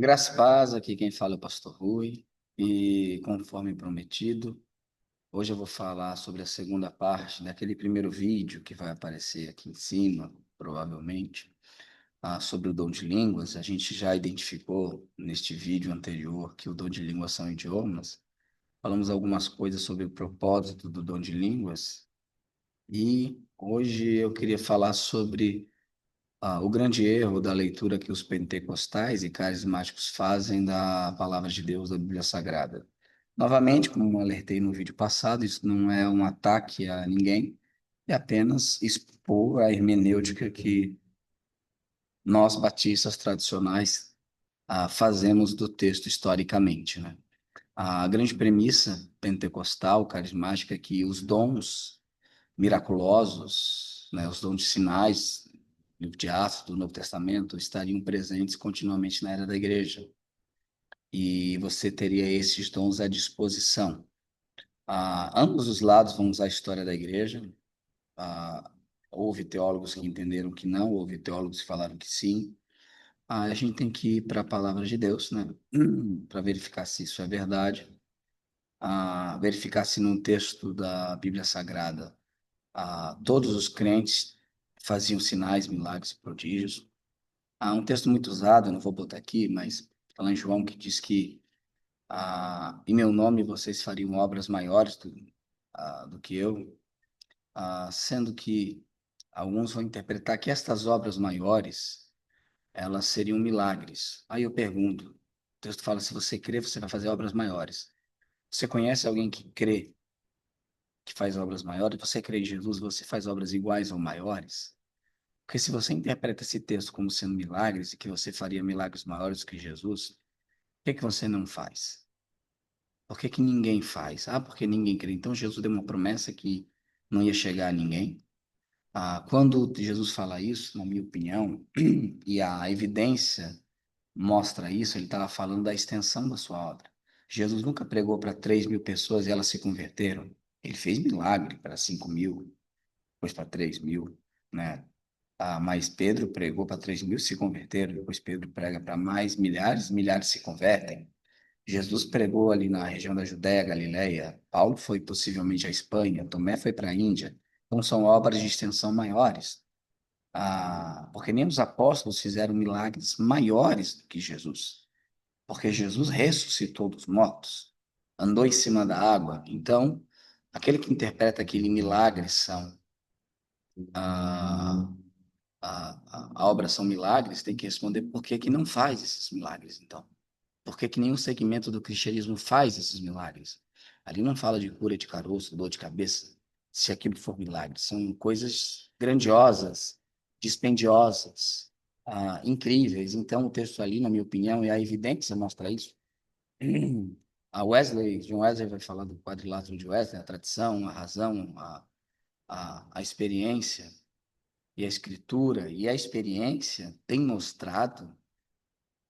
Graça e paz, aqui quem fala é o pastor Rui, e conforme prometido, hoje eu vou falar sobre a segunda parte daquele primeiro vídeo que vai aparecer aqui em cima, provavelmente, sobre o dom de línguas. A gente já identificou neste vídeo anterior que o dom de línguas são idiomas. Falamos algumas coisas sobre o propósito do dom de línguas, e hoje eu queria falar sobre o grande erro da leitura que os pentecostais e carismáticos fazem da palavra de Deus, da Bíblia Sagrada. Novamente, como eu alertei no vídeo passado, isso não é um ataque a ninguém, é apenas expor a hermenêutica que nós, batistas tradicionais, fazemos do texto historicamente, né? A grande premissa pentecostal, carismática, é que os dons miraculosos, né, os dons de sinais, livro de Atos do Novo Testamento, estariam presentes continuamente na era da igreja. E você teria esses dons à disposição. Ambos os lados vão usar a história da igreja. Ah, houve teólogos que entenderam que não, houve teólogos que falaram que sim. A gente tem que ir para a palavra de Deus, né? Para verificar se isso é verdade. Verificar se num texto da Bíblia Sagrada todos os crentes faziam sinais, milagres e prodígios. Há um texto muito usado, não vou botar aqui, mas está lá em João, que diz que em meu nome vocês fariam obras maiores do que eu, sendo que alguns vão interpretar que estas obras maiores, elas seriam milagres. Aí eu pergunto, o texto fala, se você crê, você vai fazer obras maiores. Você conhece alguém que crê, que faz obras maiores? Você crê em Jesus, você faz obras iguais ou maiores? Porque se você interpreta esse texto como sendo milagres e que você faria milagres maiores que Jesus, por que que você não faz? Por que que ninguém faz? Porque ninguém crê. Então Jesus deu uma promessa que não ia chegar a ninguém. Quando Jesus fala isso, na minha opinião, e a evidência mostra isso, ele estava falando da extensão da sua obra. Jesus nunca pregou para 3.000 pessoas e elas se converteram. Ele fez milagre para 5.000, depois para 3.000, né? Mas Pedro pregou para 3.000 se converteram, depois Pedro prega para mais milhares, milhares se convertem. Jesus pregou ali na região da Judéia, Galileia, Paulo foi possivelmente à Espanha, Tomé foi para a Índia. Então são obras de extensão maiores, porque nem os apóstolos fizeram milagres maiores do que Jesus, porque Jesus ressuscitou dos mortos, andou em cima da água. Então, aquele que interpreta que milagres são ah, a obra são milagres, tem que responder por que que não faz esses milagres, então. Por que que nenhum segmento do cristianismo faz esses milagres? Ali não fala de cura de caroço, dor de cabeça, se aquilo for milagre. São coisas grandiosas, dispendiosas, incríveis. Então, o texto ali, na minha opinião, e a evidência mostra isso. John Wesley vai falar do quadrilátero de Wesley, a tradição, a razão, a experiência e a escritura e a experiência têm mostrado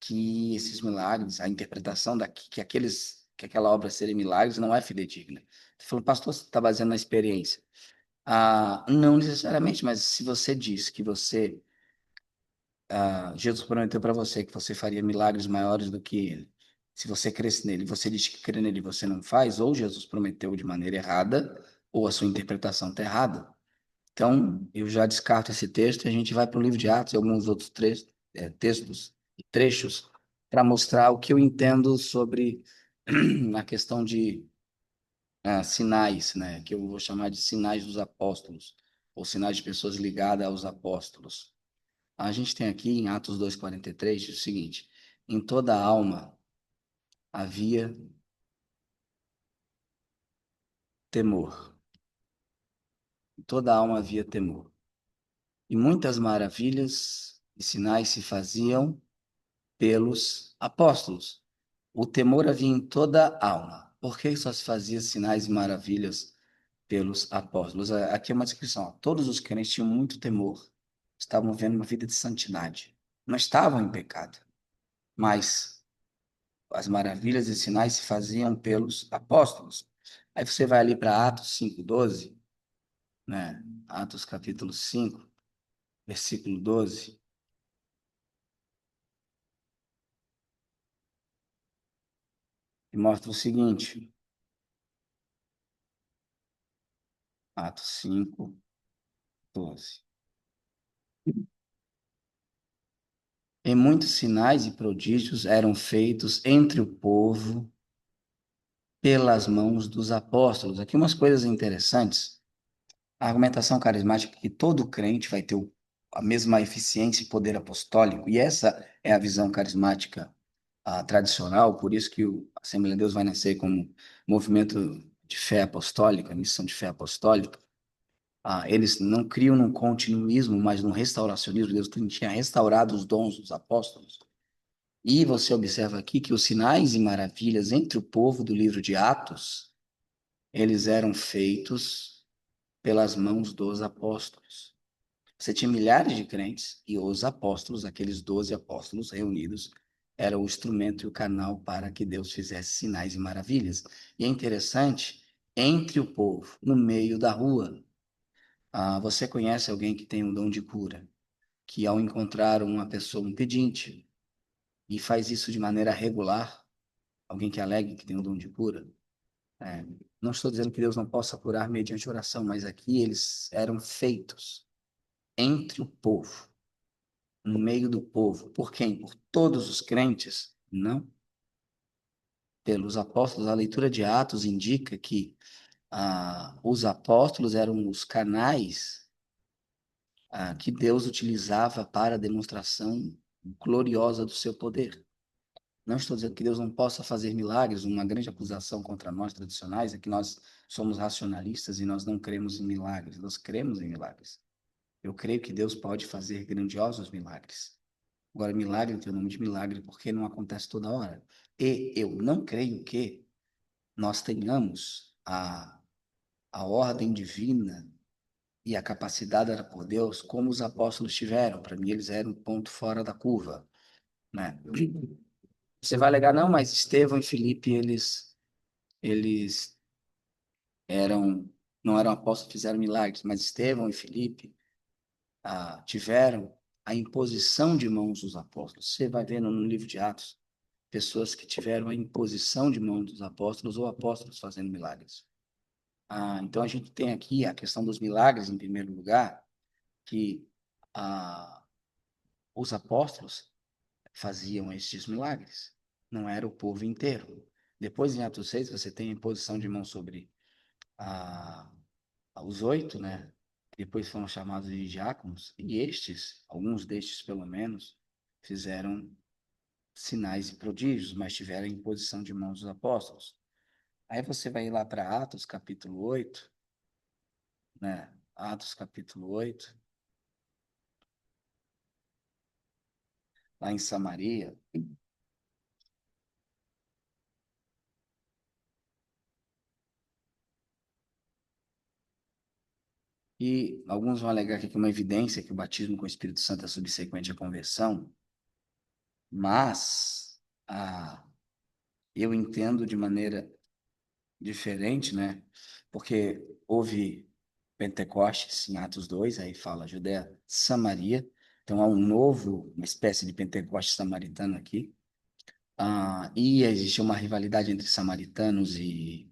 que esses milagres, a interpretação que aquela obra seria milagres não é fidedigna. Você falou, pastor, você está baseando na experiência. Não necessariamente, mas se você diz que Jesus prometeu para você que você faria milagres maiores do que ele, se você cresce nele, você diz que crê nele e você não faz, ou Jesus prometeu de maneira errada, ou a sua interpretação está errada. Então, eu já descarto esse texto e a gente vai para o livro de Atos e alguns outros textos e trechos para mostrar o que eu entendo sobre a questão de sinais, né? Que eu vou chamar de sinais dos apóstolos, ou sinais de pessoas ligadas aos apóstolos. A gente tem aqui em Atos 2:43 diz o seguinte: em toda alma havia temor, em toda alma havia temor, e muitas maravilhas e sinais se faziam pelos apóstolos. O temor havia em toda a alma. Por que só se fazia sinais e maravilhas pelos apóstolos? Aqui é uma descrição. Todos os crentes tinham muito temor. Estavam vivendo uma vida de santidade. Não estavam em pecado. Mas as maravilhas e sinais se faziam pelos apóstolos. Aí você vai ali para Atos 5:12, né? Atos capítulo 5, versículo 12. mostra o seguinte, Atos 5, 12. E muitos sinais e prodígios eram feitos entre o povo pelas mãos dos apóstolos. Aqui umas coisas interessantes. A argumentação carismática é que todo crente vai ter a mesma eficiência e poder apostólico, e essa é a visão carismática tradicional, por isso que a Assembleia de Deus vai nascer como movimento de fé apostólica, missão de fé apostólica. Eles não criam num continuismo, mas num restauracionismo. Deus tinha restaurado os dons dos apóstolos. E você observa aqui que os sinais e maravilhas entre o povo do livro de Atos, eles eram feitos pelas mãos dos apóstolos. Você tinha milhares de crentes e os apóstolos, aqueles 12 apóstolos reunidos, era o instrumento e o canal para que Deus fizesse sinais e maravilhas. E é interessante, entre o povo, no meio da rua, você conhece alguém que tem um dom de cura, que ao encontrar uma pessoa, um pedinte, e faz isso de maneira regular, alguém que alegue que tem um dom de cura, é, não estou dizendo que Deus não possa curar mediante oração, mas aqui eles eram feitos entre o povo, no meio do povo. Por quem? Por todos os crentes? Não. Pelos apóstolos, a leitura de Atos indica que os apóstolos eram os canais que Deus utilizava para a demonstração gloriosa do seu poder. Não estou dizendo que Deus não possa fazer milagres. Uma grande acusação contra nós tradicionais é que nós somos racionalistas e nós não cremos em milagres. Nós cremos em milagres. Eu creio que Deus pode fazer grandiosos milagres. Agora, milagre tem o nome de milagre porque não acontece toda hora. E eu não creio que nós tenhamos a ordem divina e a capacidade dada por Deus como os apóstolos tiveram. Para mim, eles eram um ponto fora da curva, né? Você vai alegar, não, mas Estevão e Filipe, eles eram, não eram apóstolos, fizeram milagres, mas Estevão e Filipe tiveram a imposição de mãos dos apóstolos. Você vai ver no livro de Atos, pessoas que tiveram a imposição de mãos dos apóstolos ou apóstolos fazendo milagres. Então a gente tem aqui a questão dos milagres, em primeiro lugar, que ah, os apóstolos faziam estes milagres, não era o povo inteiro. Depois, em Atos 6, você tem a imposição de mãos sobre ah, os 8, né? Depois foram chamados de diáconos, e estes, alguns destes pelo menos, fizeram sinais e prodígios, mas tiveram a imposição de mãos dos apóstolos. Aí você vai lá para Atos capítulo 8, né? Atos capítulo 8, lá em Samaria, e alguns vão alegar que aqui é uma evidência que o batismo com o Espírito Santo é subsequente à conversão, mas eu entendo de maneira diferente, né? Porque houve Pentecostes em Atos 2, aí fala Judéia, Samaria, então há uma espécie de Pentecostes samaritano aqui, e existe uma rivalidade entre samaritanos e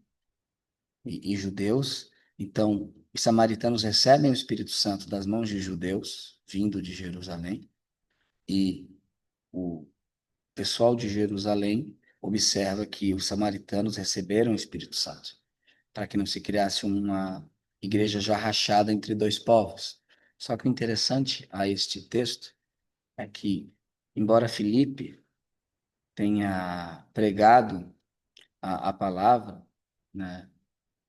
judeus. Então, os samaritanos recebem o Espírito Santo das mãos de judeus, vindo de Jerusalém, e o pessoal de Jerusalém observa que os samaritanos receberam o Espírito Santo, para que não se criasse uma igreja já rachada entre dois povos. Só que o interessante a este texto é que, embora Filipe tenha pregado a palavra, né,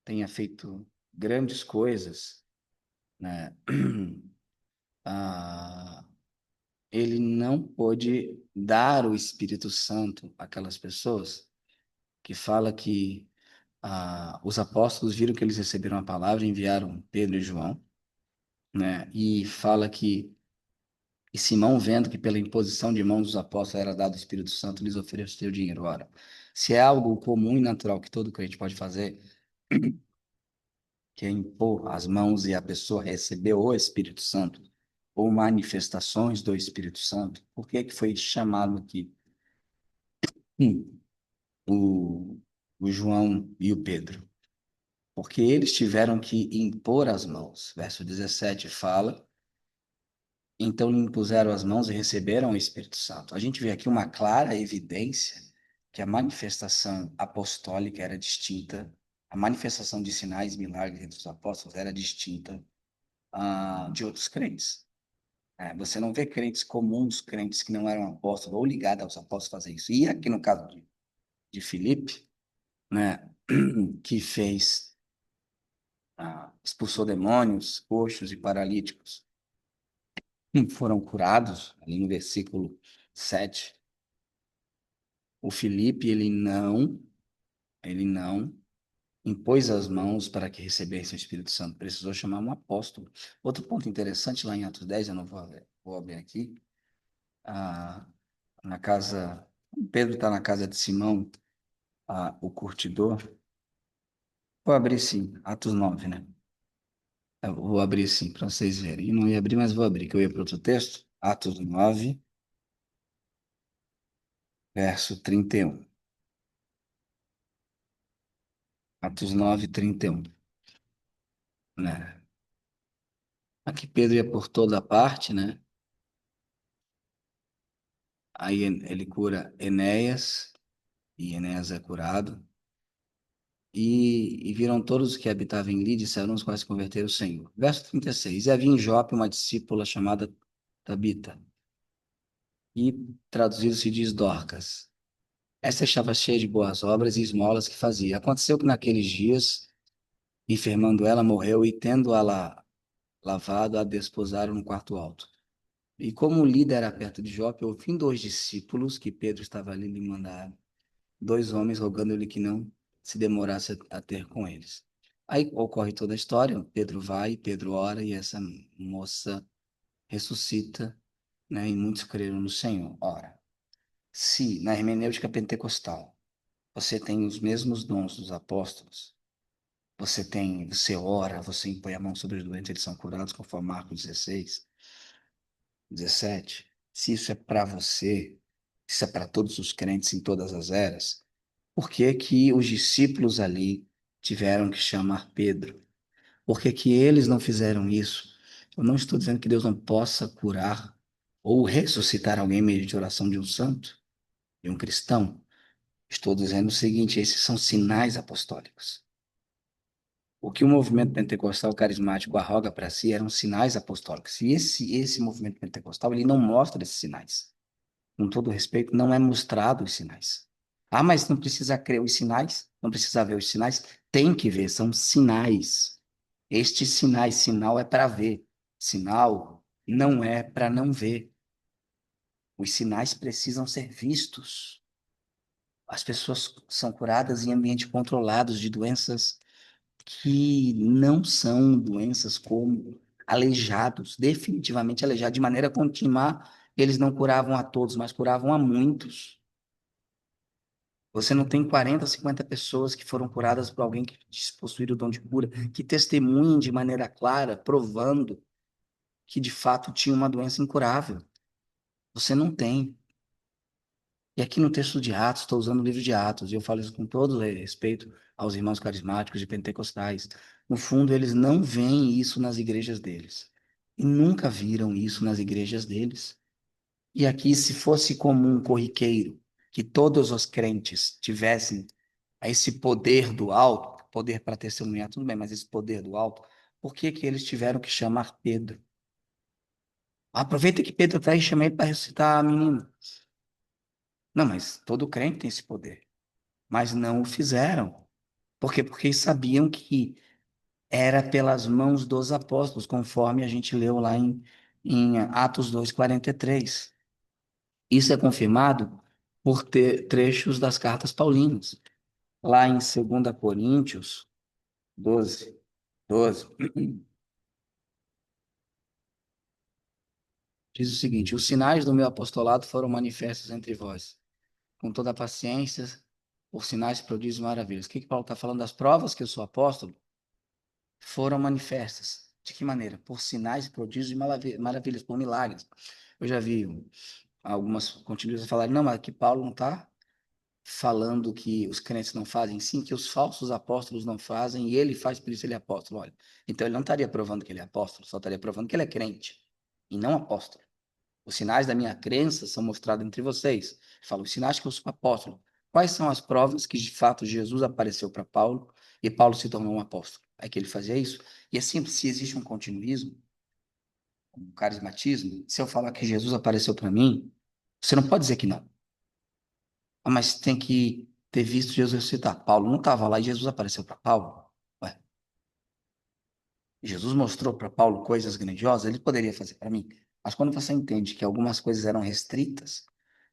tenha feito grandes coisas, né, ah, ele não pôde dar o Espírito Santo àquelas pessoas, que fala que os apóstolos viram que eles receberam a palavra, enviaram Pedro e João, né, e fala que e Simão, vendo que pela imposição de mãos dos apóstolos era dado o Espírito Santo, lhes ofereceu dinheiro. Ora, se é algo comum e natural que todo crente pode fazer, que é impor as mãos e a pessoa receber o Espírito Santo, ou manifestações do Espírito Santo, por que que foi chamado aqui o João e o Pedro, porque eles tiveram que impor as mãos. Verso 17 fala: então lhe impuseram as mãos e receberam o Espírito Santo. A gente vê aqui uma clara evidência que a manifestação apostólica era distinta, a manifestação de sinais e milagres entre os apóstolos era distinta de outros crentes. Você não vê crentes comuns, crentes que não eram apóstolos ou ligados aos apóstolos fazer isso. E aqui no caso de Filipe, né, que fez, expulsou demônios, coxos e paralíticos, foram curados, ali no versículo 7. O Filipe, ele não impôs as mãos para que recebesse o Espírito Santo, precisou chamar um apóstolo. Outro ponto interessante lá em Atos 10, eu não vou abrir aqui, ah, na casa, Pedro está na casa de Simão, o curtidor. Vou abrir sim, Atos 9, né? Eu vou abrir sim, para vocês verem. Eu não ia abrir, mas vou abrir, que eu ia para outro texto. Atos 9, verso 31. Atos 9, 31. Né? Aqui Pedro ia por toda parte, né? Aí ele cura Enéas, e Enéas é curado. E viram todos os que habitavam em Lídia, e disseram os quais se converteram ao Senhor. Verso 36. E havia em Jope uma discípula chamada Tabita, e traduzido se diz Dorcas. Esta estava cheia de boas obras e esmolas que fazia. Aconteceu que naqueles dias, enfermando ela, morreu, e tendo-a lavado, a desposaram no quarto alto. E como o líder era perto de Jope, ouvindo os discípulos que Pedro estava ali, lhe mandaram dois homens rogando-lhe que não se demorasse a ter com eles. Aí ocorre toda a história, Pedro vai, Pedro ora e essa moça ressuscita, né? E muitos creram no Senhor. Ora, se na hermenêutica pentecostal você tem os mesmos dons dos apóstolos, você ora, você impõe a mão sobre os doentes, eles são curados, conforme Marcos 16, 17. Se isso é para você, isso é para todos os crentes em todas as eras, por que que os discípulos ali tiveram que chamar Pedro? Por que que eles não fizeram isso? Eu não estou dizendo que Deus não possa curar ou ressuscitar alguém mediante a oração de um santo, de um cristão. Estou dizendo o seguinte: esses são sinais apostólicos. O que o movimento pentecostal carismático arroga para si eram sinais apostólicos. E esse movimento pentecostal, ele não mostra esses sinais. Com todo respeito, não é mostrado os sinais. Ah, mas não precisa crer os sinais? Não precisa ver os sinais? Tem que ver, são sinais. Estes sinais, sinal é para ver. Sinal não é para não ver. Os sinais precisam ser vistos. As pessoas são curadas em ambientes controlados de doenças que não são doenças como aleijados, definitivamente aleijados, de maneira contínua. Eles não curavam a todos, mas curavam a muitos. Você não tem 40, 50 pessoas que foram curadas por alguém que possuía o dom de cura, que testemunhem de maneira clara, provando que de fato tinha uma doença incurável. Você não tem. E aqui no texto de Atos, estou usando o livro de Atos, e eu falo isso com todo respeito aos irmãos carismáticos e pentecostais. No fundo, eles não veem isso nas igrejas deles. E nunca viram isso nas igrejas deles. E aqui, se fosse comum, corriqueiro, que todos os crentes tivessem esse poder do alto, poder para testemunhar, tudo bem, mas esse poder do alto, por que que eles tiveram que chamar Pedro? Aproveita que Pedro está aí e chama ele para ressuscitar a menina. Não, mas todo crente tem esse poder. Mas não o fizeram. Por quê? Porque sabiam que era pelas mãos dos apóstolos, conforme a gente leu lá em Atos 2:43. Isso é confirmado por trechos das cartas paulinas. Lá em 2 Coríntios 12, diz o seguinte: os sinais do meu apostolado foram manifestos entre vós, com toda a paciência, por sinais, prodígios e maravilhas. O que que Paulo está falando? Das provas que eu sou apóstolo foram manifestas. De que maneira? Por sinais, prodígios e maravilhas, por milagres. Eu já vi algumas continuistas falarem, não, mas aqui Paulo não está falando que os crentes não fazem, sim, que os falsos apóstolos não fazem, e ele faz, por isso ele é apóstolo. Olha, então ele não estaria provando que ele é apóstolo, só estaria provando que ele é crente, e não apóstolo. Os sinais da minha crença são mostrados entre vocês. Fala, os sinais que eu sou apóstolo. Quais são as provas que de fato Jesus apareceu para Paulo e Paulo se tornou um apóstolo? É que ele fazia isso. E é simples, se existe um continuismo, um carismatismo, se eu falar que Jesus apareceu para mim, você não pode dizer que não. Ah, mas tem que ter visto Jesus ressuscitar. Paulo não estava lá e Jesus apareceu para Paulo. Ué, Jesus mostrou para Paulo coisas grandiosas, ele poderia fazer para mim. Mas quando você entende que algumas coisas eram restritas,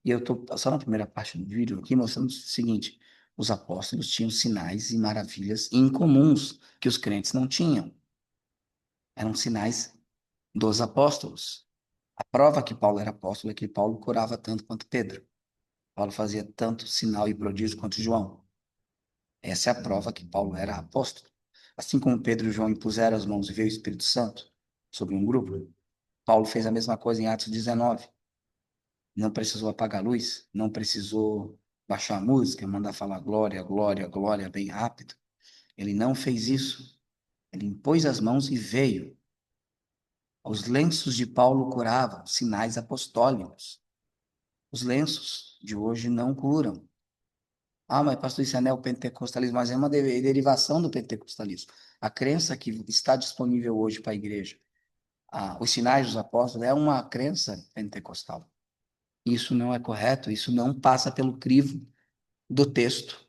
e eu estou só na primeira parte do vídeo aqui mostrando o seguinte: os apóstolos tinham sinais e maravilhas incomuns que os crentes não tinham. Eram sinais dos apóstolos. A prova que Paulo era apóstolo é que Paulo curava tanto quanto Pedro. Paulo fazia tanto sinal e prodígio quanto João. Essa é a prova que Paulo era apóstolo. Assim como Pedro e João impuseram as mãos e veio o Espírito Santo sobre um grupo, Paulo fez a mesma coisa em Atos 19. Não precisou apagar a luz, não precisou baixar a música, mandar falar glória, glória, glória bem rápido. Ele não fez isso. Ele impôs as mãos e veio. Os lenços de Paulo curavam, sinais apostólicos. Os lenços de hoje não curam. Ah, mas pastor, isso é neopentecostalismo, mas é uma derivação do pentecostalismo. A crença que está disponível hoje para a igreja, os sinais dos apóstolos, é uma crença pentecostal. Isso não é correto, isso não passa pelo crivo do texto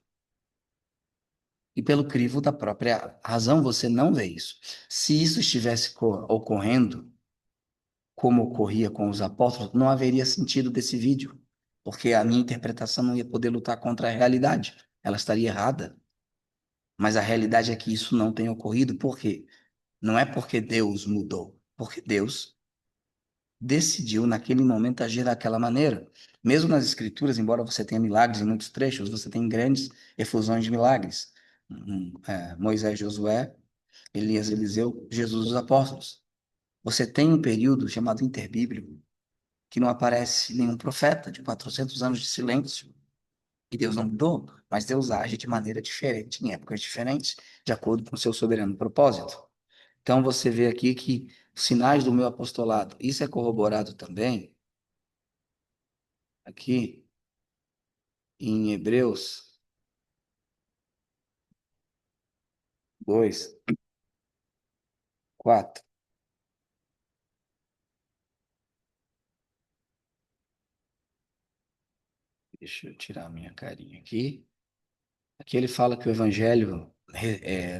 e pelo crivo da própria razão, você não vê isso. Se isso estivesse ocorrendo, como ocorria com os apóstolos, não haveria sentido desse vídeo, porque a minha interpretação não ia poder lutar contra a realidade, ela estaria errada. Mas a realidade é que isso não tem ocorrido, por quê? Não é porque Deus mudou, porque Deus decidiu naquele momento agir daquela maneira. Mesmo nas Escrituras, embora você tenha milagres em muitos trechos, você tem grandes efusões de milagres. Moisés, Josué, Elias, Eliseu, Jesus, os apóstolos. Você tem um período chamado interbíblico, que não aparece nenhum profeta, de 400 anos de silêncio. E Deus não mudou, mas Deus age de maneira diferente, em épocas diferentes, de acordo com o seu soberano propósito. Então você vê aqui que os sinais do meu apostolado, isso é corroborado também aqui em Hebreus 2:4. Deixa eu tirar minha carinha aqui. Aqui ele fala que o evangelho,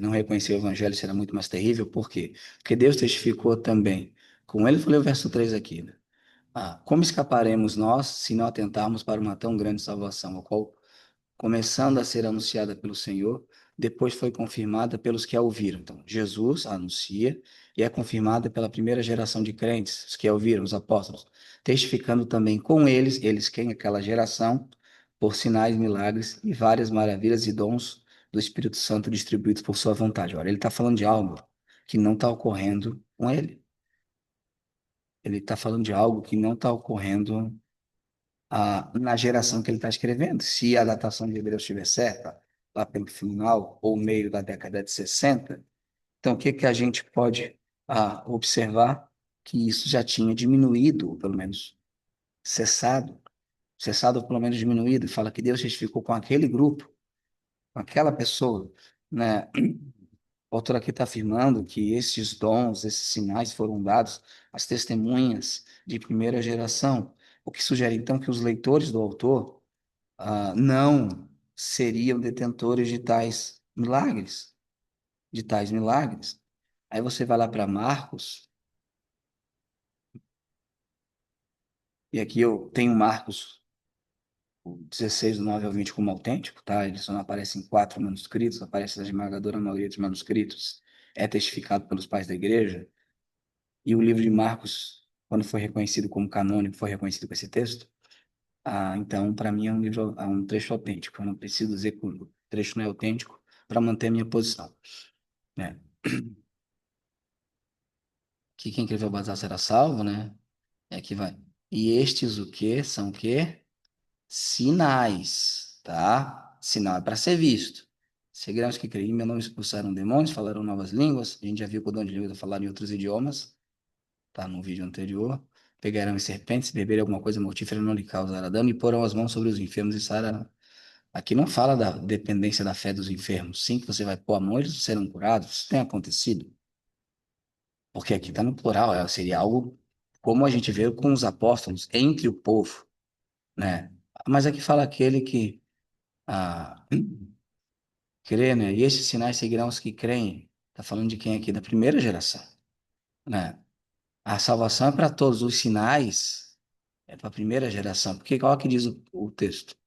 não reconhecer o evangelho será muito mais terrível, por quê? Porque Deus testificou também. Com ele, eu falei o verso 3 aqui, né? Como escaparemos nós se não atentarmos para uma tão grande salvação, a qual começando a ser anunciada pelo Senhor, depois foi confirmada pelos que a ouviram. Então, Jesus anuncia e é confirmada pela primeira geração de crentes, os que a ouviram, os apóstolos, testificando também com eles, eles quem? Aquela geração, por sinais, milagres e várias maravilhas e dons do Espírito Santo distribuídos por sua vontade. Olha, ele está falando de algo que não está ocorrendo com ele. Ele está falando de algo que não está ocorrendo na geração que ele está escrevendo. Se a datação de Hebreus estiver certa, lá pelo final ou meio da década de 60, então o que que a gente pode observar? Que isso já tinha diminuído, ou pelo menos cessado, cessado ou pelo menos diminuído. Fala que Deus testificou com aquele grupo, com aquela pessoa, né? O autor aqui está afirmando que esses dons, esses sinais foram dados às testemunhas de primeira geração, o que sugere então que os leitores do autor não seriam detentores de tais milagres, de tais milagres. Aí você vai lá para Marcos, e aqui eu tenho Marcos o 16, do 9 ao 20 como autêntico, tá? Ele só não aparece em 4 manuscritos, aparece na esmagadora maioria dos manuscritos, é testificado pelos pais da igreja, e o livro de Marcos, quando foi reconhecido como canônico, foi reconhecido com esse texto. Então, para mim, é um trecho autêntico. Eu não preciso dizer que o trecho não é autêntico para manter a minha posição, né? Que quem crê vai batizar será salvo, né? É que vai. E estes o quê? São o quê? Sinais. tá? Sinal é para ser visto. Seguirão os que creem em meu nome expulsaram demônios, falaram novas línguas. A gente já viu que o dom de línguas é falar em outros idiomas, tá? No vídeo anterior. Pegarão em serpentes, beberem alguma coisa mortífera, não lhe causará dano, e porão as mãos sobre os enfermos e sararão. Aqui não fala da dependência da fé dos enfermos. Sim, que você vai pôr a mão, eles serão curados. Isso tem acontecido. Porque aqui está no plural, seria algo como a gente vê com os apóstolos, entre o povo, né? Mas aqui fala aquele que crê, né? E esses sinais seguirão os que creem. Está falando de quem aqui? Da primeira geração, né? A salvação é para todos, os sinais é para a primeira geração. Porque qual que diz o texto?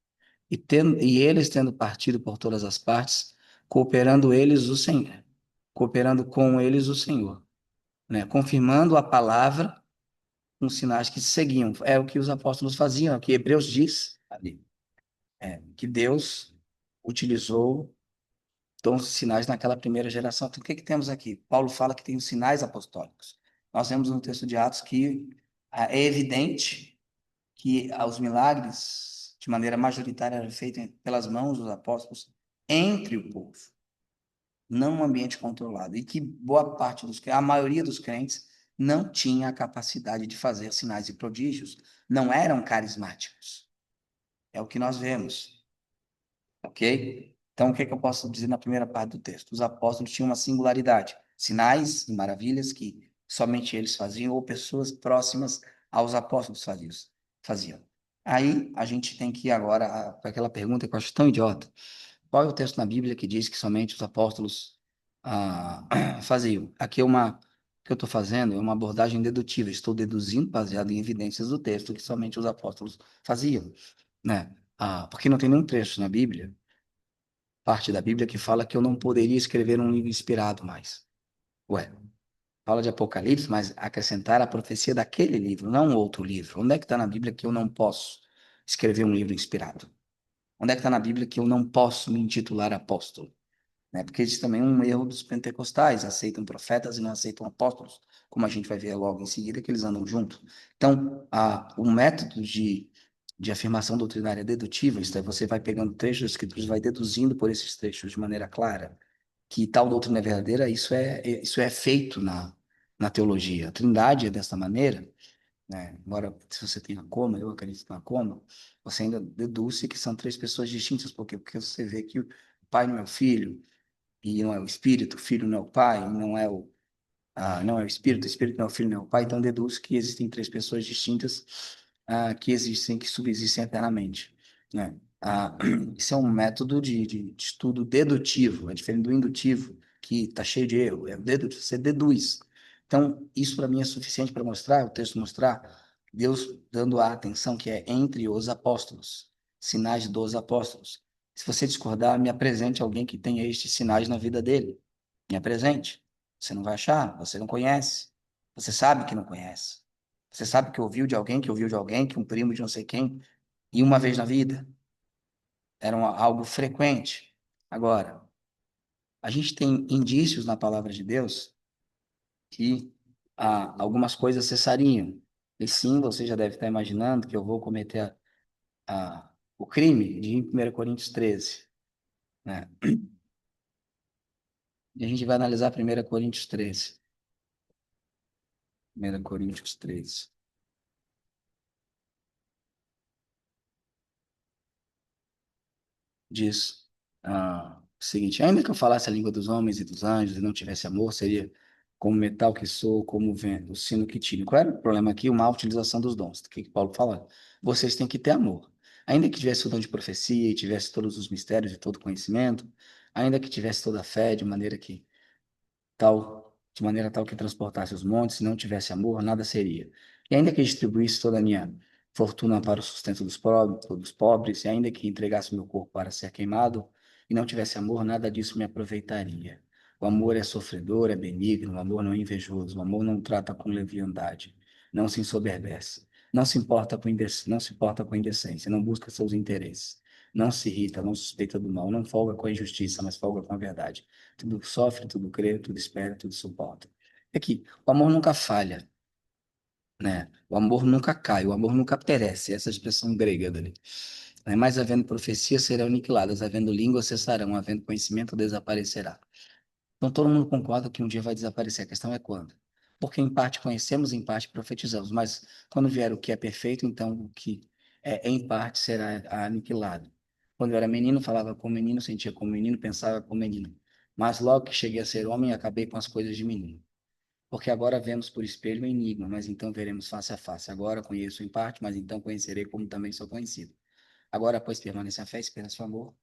E eles tendo partido por todas as partes, cooperando eles o Senhor, cooperando com eles o Senhor, né? Confirmando a palavra com sinais que seguiam. É o que os apóstolos faziam, é o que Hebreus diz ali. Que Deus utilizou dons e sinais naquela primeira geração. Então, o que que temos aqui? Paulo fala que tem os sinais apostólicos. Nós vemos no texto de Atos que é evidente que os milagres, de maneira majoritária, eram feitos pelas mãos dos apóstolos entre o povo, não um ambiente controlado. E que boa parte a maioria dos crentes, não tinha a capacidade de fazer sinais e prodígios, não eram carismáticos. É o que nós vemos, ok? Então, o que é que eu posso dizer na primeira parte do texto? Os apóstolos tinham uma singularidade, sinais e maravilhas que somente eles faziam ou pessoas próximas aos apóstolos faziam. Aí, a gente tem que ir agora para aquela pergunta que eu acho tão idiota. Qual é o texto na Bíblia que diz que somente os apóstolos faziam? Aqui que eu estou fazendo é uma abordagem dedutiva. Estou deduzindo, baseado em evidências do texto, que somente os apóstolos faziam, né? Porque não tem nenhum trecho na Bíblia, parte da Bíblia, que fala que eu não poderia escrever um livro inspirado mais. Ué, fala de Apocalipse, mas acrescentar a profecia daquele livro, não um outro livro. Onde é que está na Bíblia que eu não posso escrever um livro inspirado? Onde é que está na Bíblia que eu não posso me intitular apóstolo? Né? Porque existe também um erro dos pentecostais, aceitam profetas e não aceitam apóstolos, como a gente vai ver logo em seguida, que eles andam juntos. Então, o método de afirmação doutrinária dedutiva, isto é, você vai pegando trechos das escrituras, vai deduzindo por esses trechos de maneira clara que tal doutrina é verdadeira, isso é feito na teologia. A Trindade é dessa maneira, né? Embora se você tenha coma, eu acredito na coma, você ainda deduz que são três pessoas distintas, porque você vê que o pai não é o filho, e não é o filho não é o pai, não é o espírito não é o filho, não é o pai, então deduz que existem três pessoas distintas que existem, que subsistem eternamente, né? Isso é um método de estudo dedutivo, é diferente do indutivo, que está cheio de erro, é o dedutivo, você deduz. Então, isso para mim é suficiente para mostrar, o texto mostrar, Deus dando a atenção que é entre os apóstolos, sinais dos apóstolos. Se você discordar, me apresente alguém que tenha estes sinais na vida dele. Me apresente. Você não vai achar, você não conhece. Você sabe que não conhece. Você sabe que ouviu de alguém, que ouviu de alguém, que um primo de não sei quem, e uma vez na vida. Era algo frequente. Agora, a gente tem indícios na palavra de Deus que algumas coisas cessariam. E sim, você já deve estar imaginando que eu vou cometer o crime de 1 Coríntios 13, né? E a gente vai analisar 1 Coríntios 13. 1 Coríntios 13. Diz o seguinte: ainda que eu falasse a língua dos homens e dos anjos e não tivesse amor, seria como metal que sou, como o vento, o sino que tiro. Qual era o problema aqui? Uma má utilização dos dons. O que Paulo fala? Vocês têm que ter amor. Ainda que tivesse o dom de profecia e tivesse todos os mistérios e todo o conhecimento, ainda que tivesse toda a fé, de maneira tal que transportasse os montes, se não tivesse amor, nada seria. E ainda que distribuísse toda a minha fortuna para o sustento dos pobres, e ainda que entregasse meu corpo para ser queimado, e não tivesse amor, nada disso me aproveitaria. O amor é sofredor, é benigno, o amor não é invejoso, o amor não trata com leviandade, não se ensoberbece, não se importa com indecência, não busca seus interesses, não se irrita, não suspeita do mal, não folga com a injustiça, mas folga com a verdade. Tudo sofre, tudo crê, tudo espera, tudo suporta. É que o amor nunca falha, né? O amor nunca cai, o amor nunca perece. Essa é a expressão grega dele. Mas havendo profecia, serão aniquiladas, havendo língua, cessarão, havendo conhecimento, desaparecerá. Então, todo mundo concorda que um dia vai desaparecer. A questão é quando. Porque, em parte, conhecemos, em parte, profetizamos. Mas, quando vier o que é perfeito, então, o que é em parte será aniquilado. Quando eu era menino, falava como menino, sentia como menino, pensava como menino. Mas, logo que cheguei a ser homem, acabei com as coisas de menino. Porque agora vemos por espelho um enigma, mas então veremos face a face. Agora conheço em parte, mas então conhecerei como também sou conhecido. Agora, pois, permanece a fé, a esperança e o amor.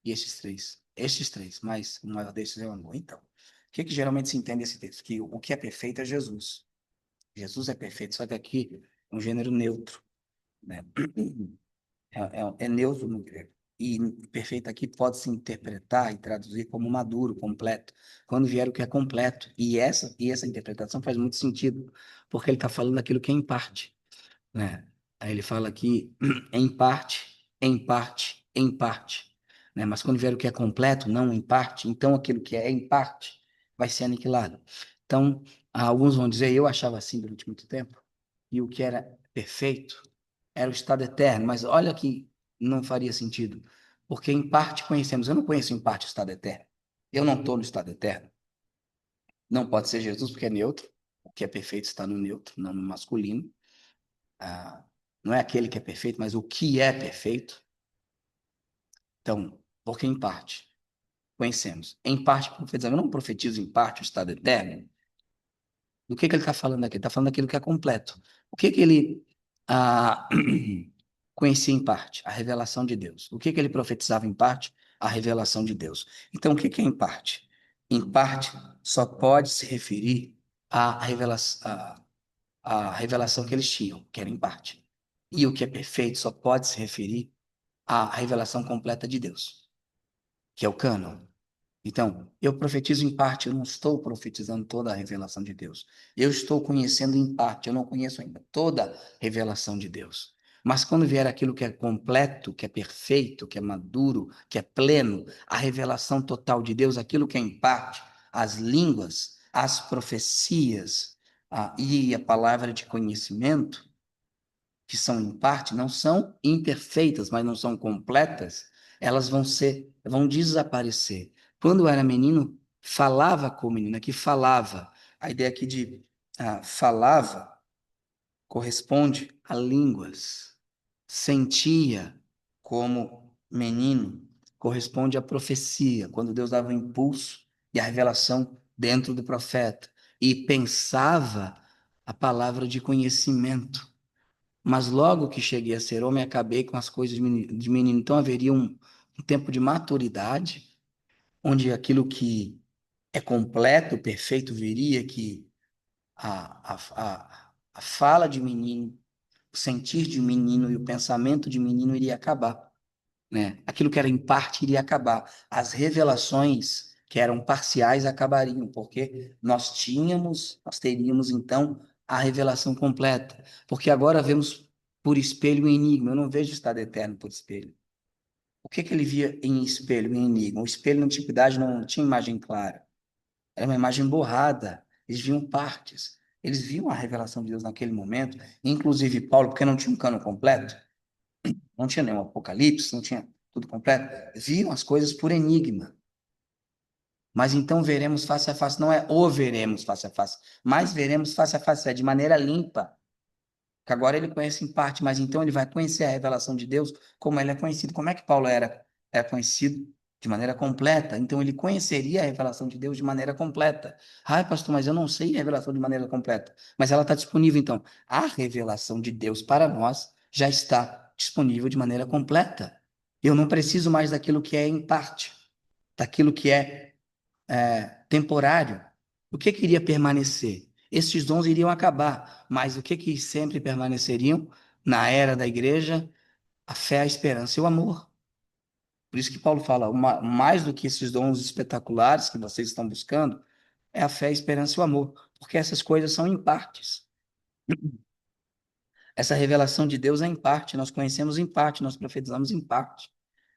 E estes três, mas o maior destes é o amor. Então, o que que geralmente se entende esse texto? Que o que é perfeito é Jesus. Jesus é perfeito, só que aqui é um gênero neutro, né? É neutro no grego. E perfeito aqui pode se interpretar e traduzir como maduro, completo, quando vier o que é completo. E essa interpretação faz muito sentido, porque ele está falando aquilo que é em parte, né? Aí ele fala aqui em parte, em parte, em parte, né? Mas quando vier o que é completo, não em parte, então aquilo que é em parte vai ser aniquilado. Então, alguns vão dizer, eu achava assim durante muito tempo, e o que era perfeito era o estado eterno, mas olha que não faria sentido, porque em parte conhecemos, eu não conheço em parte o estado eterno. Eu não estou no estado eterno. Não pode ser Jesus porque é neutro. O que é perfeito está no neutro, não no masculino. Ah, não é aquele que é perfeito, mas o que é perfeito. Então, porque em parte conhecemos, em parte profetizamos. Eu não profetizo em parte o estado eterno. Do que ele está falando aqui? Ele está falando daquilo que é completo. O que ele ah, conhecia em parte? A revelação de Deus. O que ele profetizava em parte? A revelação de Deus. Então, o que é em parte? Em parte só pode se referir à revelação que eles tinham, que era em parte. E o que é perfeito só pode se referir à revelação completa de Deus, que é o cânon. Então, eu profetizo em parte, eu não estou profetizando toda a revelação de Deus. Eu estou conhecendo em parte, eu não conheço ainda toda a revelação de Deus. Mas quando vier aquilo que é completo, que é perfeito, que é maduro, que é pleno, a revelação total de Deus, aquilo que é em parte, as línguas, as profecias, e a palavra de conhecimento, que são em parte, não são imperfeitas, mas não são completas, elas vão desaparecer. Quando eu era menino, falava como menina, que falava. A ideia aqui de falava corresponde a línguas. Sentia como menino, corresponde à profecia, quando Deus dava o impulso e a revelação dentro do profeta. E pensava a palavra de conhecimento, mas logo que cheguei a ser homem, acabei com as coisas de menino. Então haveria um tempo de maturidade, onde aquilo que é completo, perfeito, viria, que a fala de menino, o sentir de menino e o pensamento de menino iria acabar, né? Aquilo que era em parte iria acabar. As revelações que eram parciais acabariam, porque nós teríamos então a revelação completa. Porque agora vemos por espelho um enigma. Eu não vejo o estado eterno por espelho. O que que ele via em espelho, em enigma? O espelho na antiguidade não tinha imagem clara. Era uma imagem borrada. Eles viam partes. Eles viam a revelação de Deus naquele momento. Inclusive Paulo, porque não tinha um cano completo, não tinha nenhum Apocalipse, não tinha tudo completo, viam as coisas por enigma. Mas então veremos face a face, não é o veremos face a face, mas veremos face a face, é de maneira limpa. Que agora ele conhece em parte, mas então ele vai conhecer a revelação de Deus como ele é conhecido. Como é que Paulo era conhecido? De maneira completa. Então ele conheceria a revelação de Deus de maneira completa. Ai, pastor, mas eu não sei a revelação de maneira completa. Mas ela está disponível, então. A revelação de Deus para nós já está disponível de maneira completa. Eu não preciso mais daquilo que é em parte, daquilo que é temporário. O que que iria permanecer? Esses dons iriam acabar, mas o que que sempre permaneceriam na era da igreja? A fé, a esperança e o amor. Por isso que Paulo fala, mais do que esses dons espetaculares que vocês estão buscando, é a fé, a esperança e o amor, porque essas coisas são em partes. Essa revelação de Deus é em parte, nós conhecemos em parte, nós profetizamos em parte.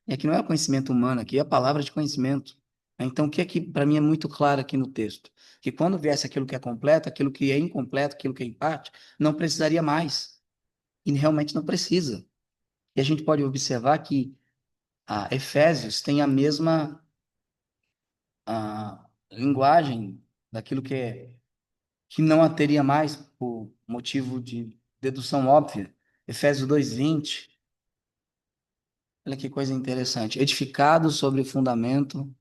E aqui não é o conhecimento humano, aqui é a palavra de conhecimento. Então, o que é que para mim é muito claro aqui no texto? Que quando viesse aquilo que é completo, aquilo que é incompleto, aquilo que é em parte, não precisaria mais. E realmente não precisa. E a gente pode observar que Efésios tem a mesma linguagem daquilo que não a teria mais por motivo de dedução óbvia. Efésios 2:20. Olha que coisa interessante. Edificado sobre o fundamento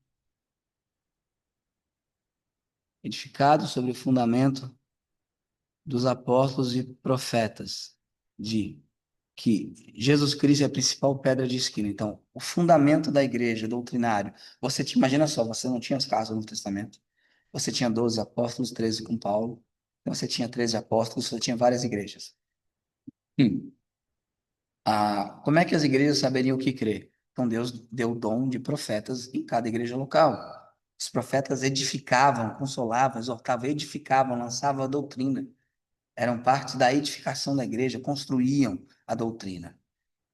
dos apóstolos e profetas, de que Jesus Cristo é a principal pedra de esquina. Então, o fundamento da igreja, doutrinário. Você te imagina só, você não tinha as casas no Novo Testamento. Você tinha 12 apóstolos, 13 com Paulo. Então, você tinha 13 apóstolos, você tinha várias igrejas. Hum. Como é que as igrejas saberiam o que crer? Então, Deus deu o dom de profetas em cada igreja local. Os profetas edificavam, consolavam, exortavam, edificavam, lançavam a doutrina. Eram parte da edificação da igreja, construíam a doutrina.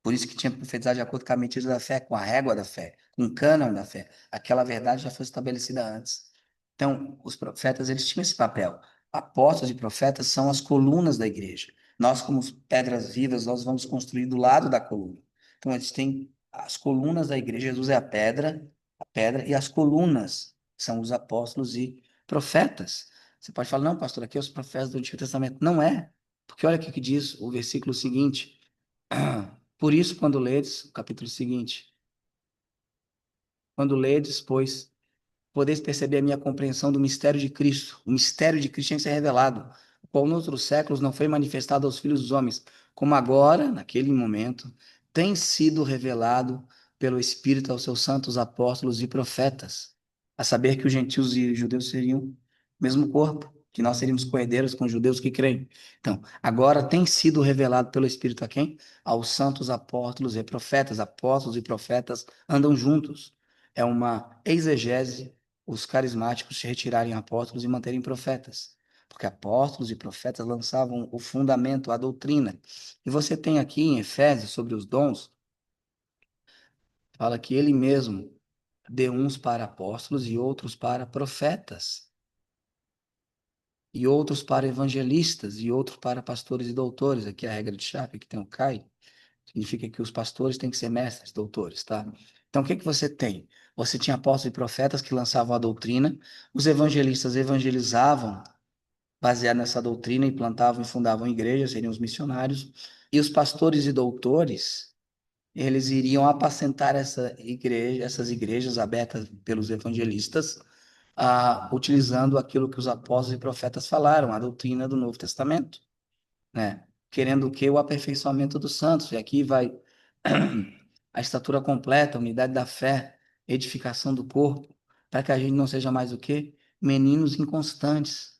Por isso que tinha que profetizar de acordo com a medida da fé, com a régua da fé, com o cânon da fé. Aquela verdade já foi estabelecida antes. Então, os profetas, eles tinham esse papel. Apóstolos e profetas são as colunas da igreja. Nós, como pedras vivas, nós vamos construir do lado da coluna. Então, eles têm as colunas da igreja. Jesus é a pedra, e as colunas são os apóstolos e profetas. Você pode falar, não, pastor, aqui é os profetas do Antigo Testamento. Não é, porque olha o que diz o versículo seguinte. Por isso, quando ledes, o capítulo seguinte, quando ledes, pois, podeis perceber a minha compreensão do mistério de Cristo. O mistério de Cristo tem que ser revelado, o qual nos outros séculos não foi manifestado aos filhos dos homens, como agora, naquele momento, tem sido revelado pelo Espírito aos seus santos apóstolos e profetas, a saber que os gentios e os judeus seriam o mesmo corpo, que nós seríamos coerdeiros com os judeus que creem. Então, agora tem sido revelado pelo Espírito a quem? Aos santos apóstolos e profetas. Apóstolos e profetas andam juntos. É uma exegese os carismáticos se retirarem apóstolos e manterem profetas, porque apóstolos e profetas lançavam o fundamento, a doutrina. E você tem aqui em Efésios, sobre os dons, fala que ele mesmo deu uns para apóstolos e outros para profetas, e outros para evangelistas, e outros para pastores e doutores. Aqui é a regra de chave, que tem o CAI, significa que os pastores têm que ser mestres, doutores, tá? Então, o que que você tem? Você tinha apóstolos e profetas que lançavam a doutrina, os evangelistas evangelizavam baseado nessa doutrina e plantavam e fundavam igrejas, seriam os missionários, e os pastores e doutores, eles iriam apacentar essas igrejas abertas pelos evangelistas, utilizando aquilo que os apóstolos e profetas falaram, a doutrina do Novo Testamento, né? Querendo o quê? O aperfeiçoamento dos santos. E aqui vai a estatura completa, a unidade da fé, edificação do corpo, para que a gente não seja mais o quê? Meninos inconstantes,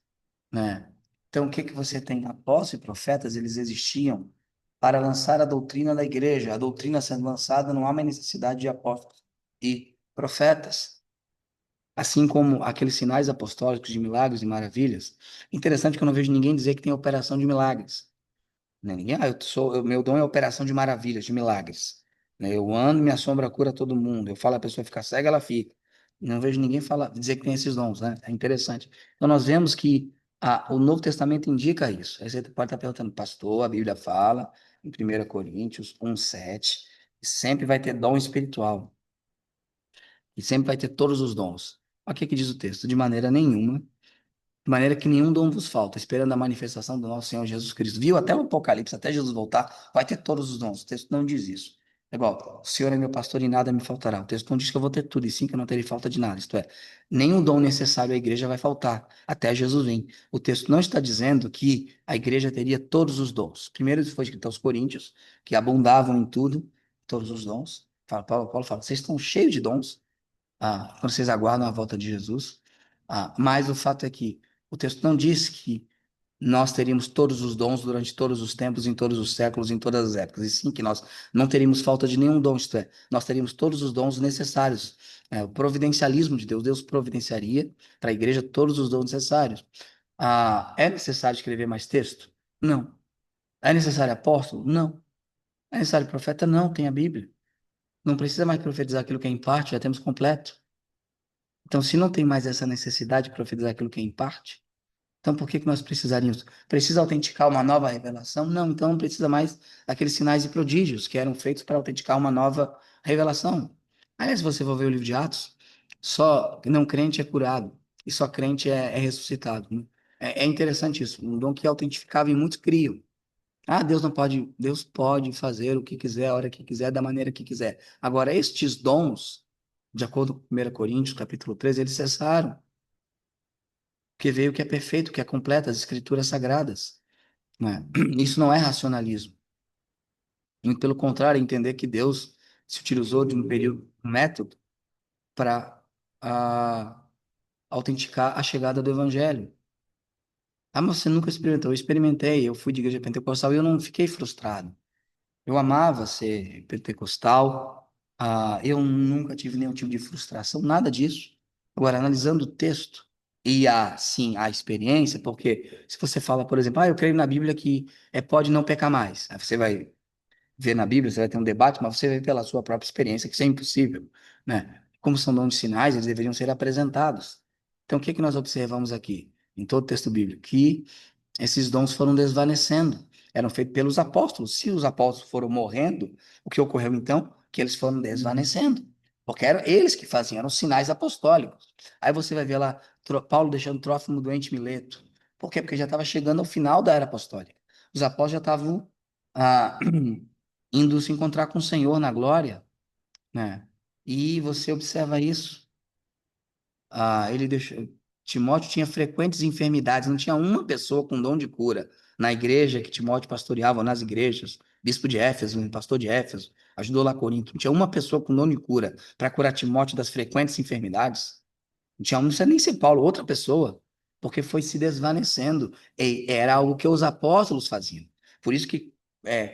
né? Então, o que que você tem? Apóstolos e profetas, eles existiam para lançar a doutrina da igreja. A doutrina sendo lançada, não há mais necessidade de apóstolos e profetas. Assim como aqueles sinais apostólicos de milagres e maravilhas. Interessante que eu não vejo ninguém dizer que tem operação de milagres. Né? Ninguém, meu dom é operação de maravilhas, de milagres. Né? Eu ando, minha sombra cura todo mundo. Eu falo, a pessoa fica cega, ela fica. Não vejo ninguém falar, dizer que tem esses dons, né? É interessante. Então, nós vemos que o Novo Testamento indica isso. Aí você pode estar perguntando, pastor, a Bíblia fala, em 1 Coríntios 1:7, sempre vai ter dom espiritual. E sempre vai ter todos os dons. Olha o que que diz o texto? De maneira nenhuma, de maneira que nenhum dom vos falta, esperando a manifestação do nosso Senhor Jesus Cristo. Viu? Até o Apocalipse, até Jesus voltar, vai ter todos os dons. O texto não diz isso. É igual, o Senhor é meu pastor e nada me faltará. O texto não diz que eu vou ter tudo, e sim que eu não terei falta de nada. Isto é, nenhum dom necessário à igreja vai faltar, até Jesus vir. O texto não está dizendo que a igreja teria todos os dons. Primeiro, isso foi escrito aos Coríntios, que abundavam em tudo, todos os dons. Paulo fala, vocês estão cheios de dons, quando vocês aguardam a volta de Jesus. Mas o fato é que o texto não diz que nós teríamos todos os dons durante todos os tempos, em todos os séculos, em todas as épocas, e sim que nós não teríamos falta de nenhum dom, isto é, nós teríamos todos os dons necessários. O providencialismo de Deus, Deus providenciaria para a igreja todos os dons necessários. É necessário escrever mais texto? Não. É necessário apóstolo? Não. É necessário profeta? Não, tem a Bíblia. Não precisa mais profetizar aquilo que é em parte, já temos completo. Então, se não tem mais essa necessidade de profetizar aquilo que é em parte, Então, por que que nós precisaríamos? Precisa autenticar uma nova revelação? Não, então não precisa mais daqueles sinais e prodígios que eram feitos para autenticar uma nova revelação. Aliás, se você for ver o livro de Atos, só não crente é curado e só crente é ressuscitado, né? É interessante isso, um dom que autentificava e muitos criam. Ah, Deus não pode, Deus pode fazer o que quiser, a hora que quiser, da maneira que quiser. Agora, estes dons, de acordo com 1 Coríntios, capítulo 13, eles cessaram, porque veio o que é perfeito, o que é completo, as escrituras sagradas, né? Isso não é racionalismo. Muito pelo contrário, é entender que Deus se utilizou de um período, um método, para autenticar a chegada do evangelho. Ah, mas você nunca experimentou? Eu experimentei, eu fui de igreja pentecostal e eu não fiquei frustrado. Eu amava ser pentecostal, eu nunca tive nenhum tipo de frustração, nada disso. Agora, analisando o texto e sim, a experiência, porque se você fala, por exemplo, eu creio na Bíblia que pode não pecar mais. Aí você vai ver na Bíblia, você vai ter um debate, mas você vê pela sua própria experiência que isso é impossível, né? Como são dons de sinais, eles deveriam ser apresentados. Então, o que que nós observamos aqui, em todo o texto bíblico? Que esses dons foram desvanecendo, eram feitos pelos apóstolos. Se os apóstolos foram morrendo, o que ocorreu então? Que eles foram desvanecendo, porque eram eles que faziam, eram sinais apostólicos. Aí você vai ver lá Paulo deixando Trófimo doente em Mileto. Por quê? Porque já estava chegando ao final da era apostólica. Os apóstolos já estavam ah, indo se encontrar com o Senhor na glória, né? E você observa isso. Ele deixou. Timóteo tinha frequentes enfermidades, não tinha uma pessoa com dom de cura na igreja que Timóteo pastoreava, ou nas igrejas. Bispo de Éfeso, pastor de Éfeso, ajudou lá Corinto. Não tinha uma pessoa com dom de cura para curar Timóteo das frequentes enfermidades. Não tinha, não precisa nem ser Paulo, outra pessoa, porque foi se desvanecendo. E era algo que os apóstolos faziam. Por isso que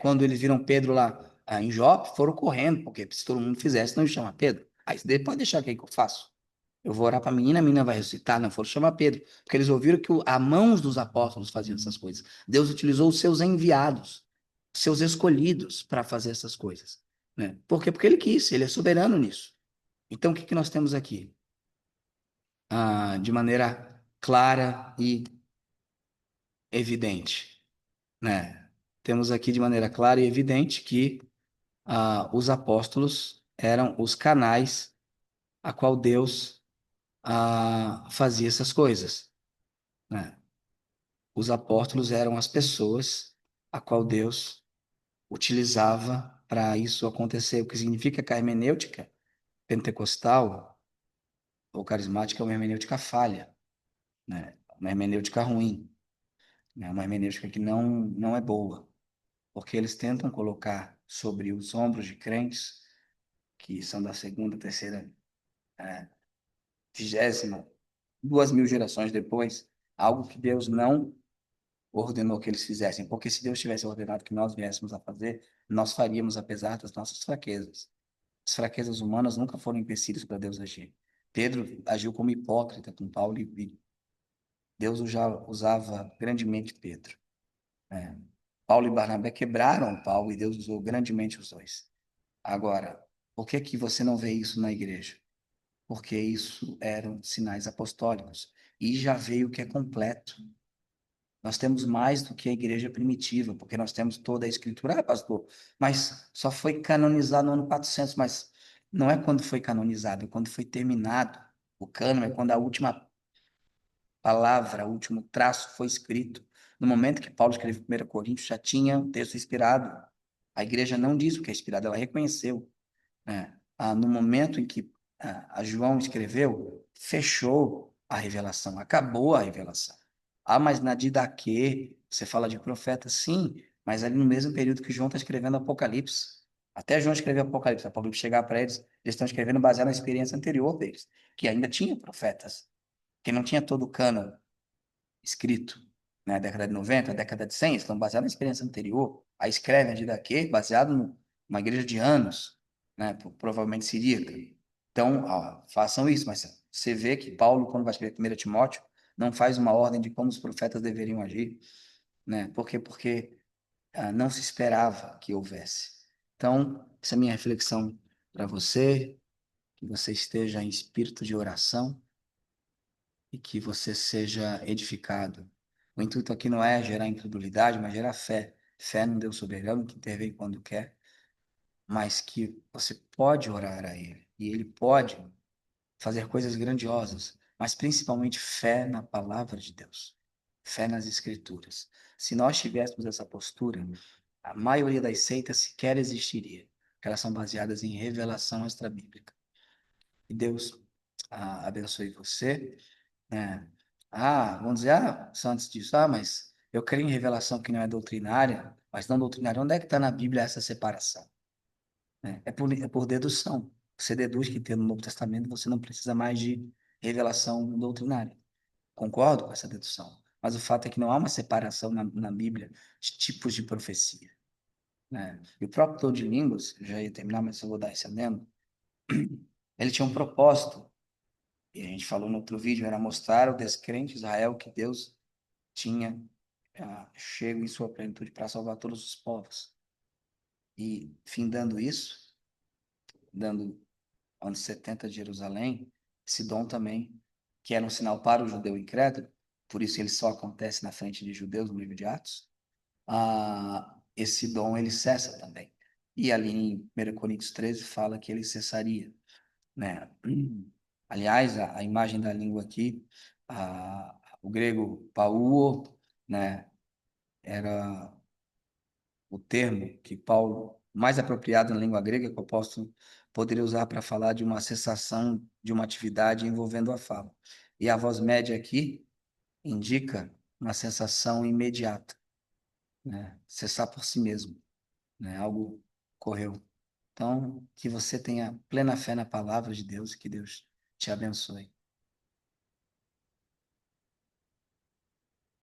quando eles viram Pedro lá em Jope, foram correndo, porque se todo mundo fizesse, não ia chamar Pedro. Aí você pode deixar que eu faço. Eu vou orar para a menina vai ressuscitar. Não foram chamar Pedro, porque eles ouviram que a mãos dos apóstolos faziam essas coisas. Deus utilizou os seus enviados, seus escolhidos para fazer essas coisas, né? Por quê? Porque ele quis, ele é soberano nisso. Então, o que que nós temos aqui? De maneira clara e evidente, né? Temos aqui de maneira clara e evidente que os apóstolos eram os canais a qual Deus fazia essas coisas, né? Os apóstolos eram as pessoas a qual Deus utilizava para isso acontecer. O que significa que a hermenêutica pentecostal ou carismática é uma hermenêutica falha, né? Uma hermenêutica ruim, né? Uma hermenêutica que não é boa, porque eles tentam colocar sobre os ombros de crentes que são da segunda, terceira, 20ª, 2.000 gerações depois, algo que Deus não ordenou que eles fizessem, porque se Deus tivesse ordenado que nós viéssemos a fazer, nós faríamos apesar das nossas fraquezas. As fraquezas humanas nunca foram empecilhos para Deus agir. Pedro agiu como hipócrita com Paulo e Deus já usava grandemente Pedro, né? Paulo e Barnabé quebraram Paulo e Deus usou grandemente os dois. Agora, por que que você não vê isso na igreja? Porque isso eram sinais apostólicos e já veio o que é completo. Nós temos mais do que a igreja primitiva, porque nós temos toda a escritura. Pastor, mas só foi canonizado no ano 400, mas não é quando foi canonizado, é quando foi terminado. O cânon é quando a última palavra, o último traço foi escrito. No momento que Paulo escreveu 1 Coríntios, já tinha o texto inspirado. A igreja não diz o que é inspirado, ela reconheceu, né? No momento em que a João escreveu, fechou a revelação, acabou a revelação. Mas na Didaquê, você fala de profeta, sim, mas ali no mesmo período que João está escrevendo Apocalipse. Até João escreveu Apocalipse, Apocalipse chegar para eles, eles estão escrevendo baseado na experiência anterior deles, que ainda tinha profetas, que não tinha todo o cânon escrito, né, década de 90, década de 100, estão baseados na experiência anterior. Aí escrevem a Didaquê baseado numa igreja de anos, né, provavelmente siríaca. Então, façam isso, mas você vê que Paulo, quando vai escrever 1 Timóteo, não faz uma ordem de como os profetas deveriam agir, né? Por quê? Porque não se esperava que houvesse. Então, essa é a minha reflexão para você, que você esteja em espírito de oração e que você seja edificado O intuito aqui não é gerar incredulidade, mas gerar fé. Fé num Deus soberano que intervém quando quer, mas que você pode orar a Ele e Ele pode fazer coisas grandiosas, mas principalmente fé na palavra de Deus, fé nas Escrituras. Se nós tivéssemos essa postura, a maioria das seitas sequer existiria, porque elas são baseadas em revelação extrabíblica. E Deus abençoe você, né? Vamos dizer, antes disso, mas eu creio em revelação que não é doutrinária, mas não doutrinária. Onde é que está na Bíblia essa separação? Né? É por dedução. Você deduz que tem no Novo Testamento, você não precisa mais de revelação doutrinária. Concordo com essa dedução. Mas o fato é que não há uma separação na Bíblia de tipos de profecia. Né? E o próprio dom de línguas, eu já ia terminar, mas eu vou dar esse adendo, ele tinha um propósito, e a gente falou no outro vídeo, era mostrar ao descrente Israel que Deus tinha chego em sua plenitude para salvar todos os povos. E, findando isso, dando anos 70 de Jerusalém, esse dom também, que era um sinal para o judeu incrédulo, por isso ele só acontece na frente de judeus no livro de Atos, esse dom ele cessa também. E ali em 1 Coríntios 13 fala que ele cessaria, né? Aliás, a imagem da língua aqui, o grego pauo, né, era o termo que Paulo, mais apropriado na língua grega, que o apóstolo poderia usar para falar de uma cessação de uma atividade envolvendo a fala. E a voz média aqui indica uma sensação imediata, né? Cessar por si mesmo, né? Algo correu. Então, que você tenha plena fé na palavra de Deus e que Deus te abençoe.